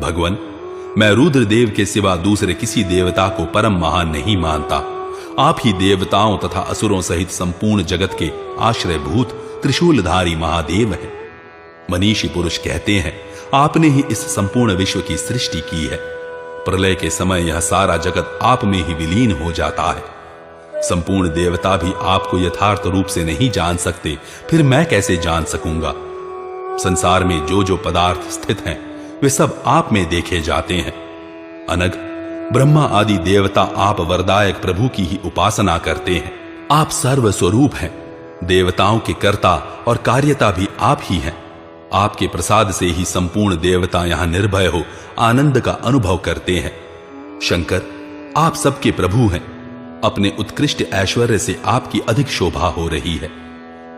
भगवन, मैं रुद्रदेव के सिवा दूसरे किसी देवता को परम महान नहीं मानता। आप ही देवताओं तथा असुरों सहित संपूर्ण जगत के आश्रयभूत त्रिशूलधारी महादेव हैं। मनीषी पुरुष कहते हैं, आपने ही इस संपूर्ण विश्व की सृष्टि की है। प्रलय के समय यह सारा जगत आप में ही विलीन हो जाता है। संपूर्ण देवता भी आपको यथार्थ रूप से नहीं जान सकते, फिर मैं कैसे जान सकूंगा? संसार में जो जो पदार्थ स्थित हैं, वे सब आप में देखे जाते हैं। अनग, ब्रह्मा आदि देवता आप वरदायक प्रभु की ही उपासना करते हैं। आप सर्व स्वरूप हैं। देवताओं के कर्ता और कार्यता भी आप ही हैं। आपके प्रसाद से ही संपूर्ण देवता यहां निर्भय हो आनंद का अनुभव करते हैं। शंकर, आप सबके प्रभु हैं। अपने उत्कृष्ट ऐश्वर्य से आपकी अधिक शोभा हो रही है।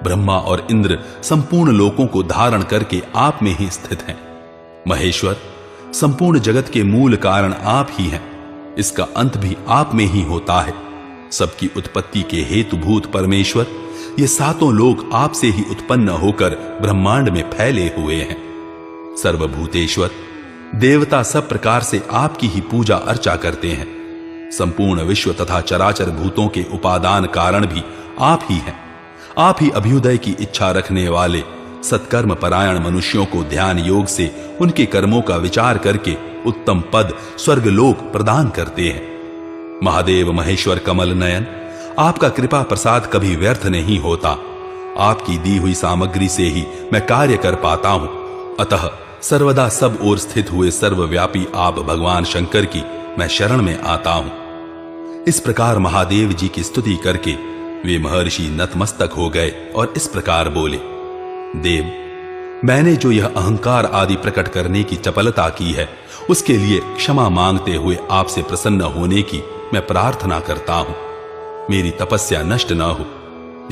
ब्रह्मा और इंद्र संपूर्ण लोकों को धारण करके आप में ही स्थित हैं। महेश्वर, संपूर्ण जगत के मूल कारण आप ही हैं। इसका अंत भी आप में ही होता है। सबकी उत्पत्ति के हेतुभूत परमेश्वर, ये सातों लोक आपसे ही उत्पन्न होकर ब्रह्मांड में फैले हुए हैं। सर्वभूतेश्वर, देवता सब प्रकार से आपकी ही पूजा अर्चा करते हैं। संपूर्ण विश्व तथा चराचर भूतों के उपादान कारण भी आप ही हैं। आप ही अभ्युदय की इच्छा रखने वाले सत्कर्म परायण मनुष्यों को ध्यान योग से उनके कर्मों का विचार करके उत्तम पद स्वर्गलोक प्रदान करते हैं। महादेव महेश्वर कमल नयन, आपका कृपा प्रसाद कभी व्यर्थ नहीं होता। आपकी दी हुई सामग्री से ही मैं कार्य कर पाता हूं। अतः सर्वदा सब ओर स्थित हुए सर्वव्यापी आप भगवान शंकर की मैं शरण में आता हूं। इस प्रकार महादेव जी की स्तुति करके वे महर्षि नतमस्तक हो गए और इस प्रकार बोले, देव, मैंने जो यह अहंकार आदि प्रकट करने की चपलता की है, उसके लिए क्षमा मांगते हुए आपसे प्रसन्न होने की मैं प्रार्थना करता हूं। मेरी तपस्या नष्ट न हो।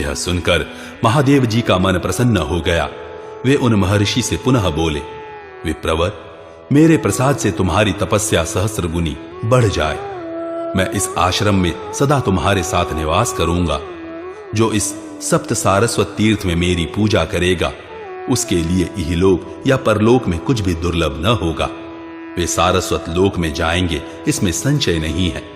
यह सुनकर महादेव जी का मन प्रसन्न हो गया। वे उन महर्षि से पुनः बोले, विप्रवर, मेरे प्रसाद से तुम्हारी तपस्या सहस्र गुनी बढ़ जाए। मैं इस आश्रम में सदा तुम्हारे साथ निवास करूंगा। जो इस सप्त सारस्वत तीर्थ में मेरी पूजा करेगा, उसके लिए इहलोक या परलोक में कुछ भी दुर्लभ न होगा। वे सारस्वत लोक में जाएंगे, इसमें संशय नहीं है।